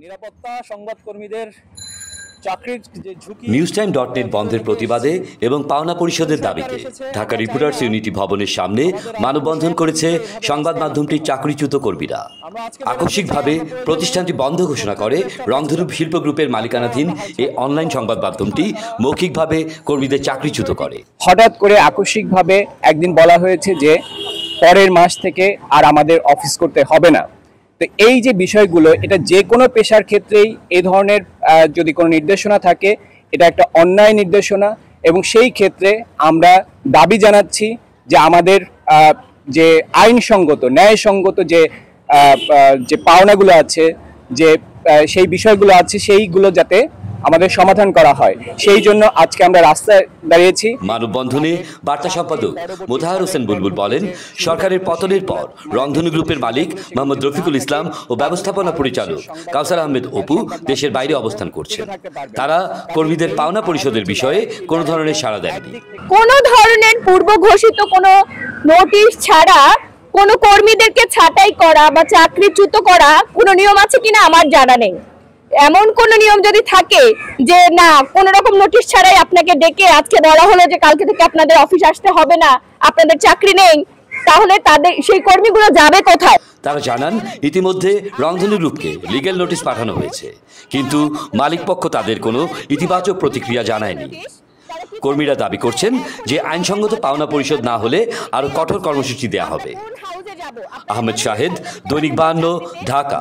নিরাপত্তা সংবাদকর্মীদের চাকরির যে ঝুঁকি newstime.net বন্ধের প্রতিবাদে এবং পাওনা পরিশোধের দাবিতে ঢাকা রিপোর্টার্স ইউনিটি ভবনের সামনে মানববন্ধন করেছে সংবাদ মাধ্যমটির চাকরিচ্যুত কর্মীরা। আকস্মিকভাবে প্রতিষ্ঠানটি বন্ধ ঘোষণা করে রংধনু শিল্প গ্রুপের মালিকানাধীন এই অনলাইন সংবাদ মাধ্যমটি মৌখিকভাবে কর্মীদের চাকরিচ্যুত করে। হঠাৎ করে আকস্মিকভাবে একদিন বলা হয়েছে যে পরের মাস থেকে আর আমাদের অফিস করতে হবে না। তো এই যে বিষয়গুলো, এটা যে কোনো পেশার ক্ষেত্রেই এই ধরনের যদি কোনো নির্দেশনা থাকে, এটা একটা অন্যায় নির্দেশনা, এবং সেই ক্ষেত্রে আমরা দাবি জানাচ্ছি যে আমাদের যে আইনসঙ্গত ন্যায়সঙ্গত যে পাওনাগুলো আছে, যে সেই বিষয়গুলো আছে, সেইগুলো যাতে আমাদের সমাধান করা হয়, সেই জন্য আজকে আমরা রাস্তায় দাঁড়িয়েছি। মানববন্ধনে বার্তা সম্পাদক মোতাহার হোসেন বুলবুল বলেন, সরকারের পতনের পর রংধনু গ্রুপের মালিক মোহাম্মদ রফিকুল ইসলাম ও ব্যবস্থাপনা পরিচালক কাউসার আহমেদ অপু দেশের বাইরে অবস্থান করছেন। তারা কর্মীদের পাওনা পরিশোধের বিষয়ে কোনো ধরনের সাড়া দেননি। কোনো ধরনের পূর্ব ঘোষিত কোনো নোটিশ ছাড়া কোনো কর্মীদেরকে ছাঁটাই করা বা চাকরিচ্যুত করা কোনো নিয়ম আছে কিনা আমার জানা নেই। এমন কোন নিয়ম যদি থাকে যে না, কোন রকম নোটিশ ছাড়াই আপনাকে ডেকে আজকে বলা হলো যে কালকে থেকে আপনাদের অফিস আসতে হবে না, আপনাদের চাকরি নেই, তাহলে তাদের সেই কর্মীগুলো যাবে কোথায়? তারা জানান, ইতিমধ্যে রংধনু গ্রুপকে লিগ্যাল নোটিশ পাঠানো হয়েছে, কিন্তু মালিকপক্ষ তাদের কোনো ইতিবাচক প্রতিক্রিয়া জানায়নি। কর্মীরা দাবি করছেন যে আইনসঙ্গত পাওনা পরিশোধ না হলে আরো কঠোর কর্মসূচি দেওয়া হবে। আহমেদ শাহেদ, দৈনিক 52, ঢাকা।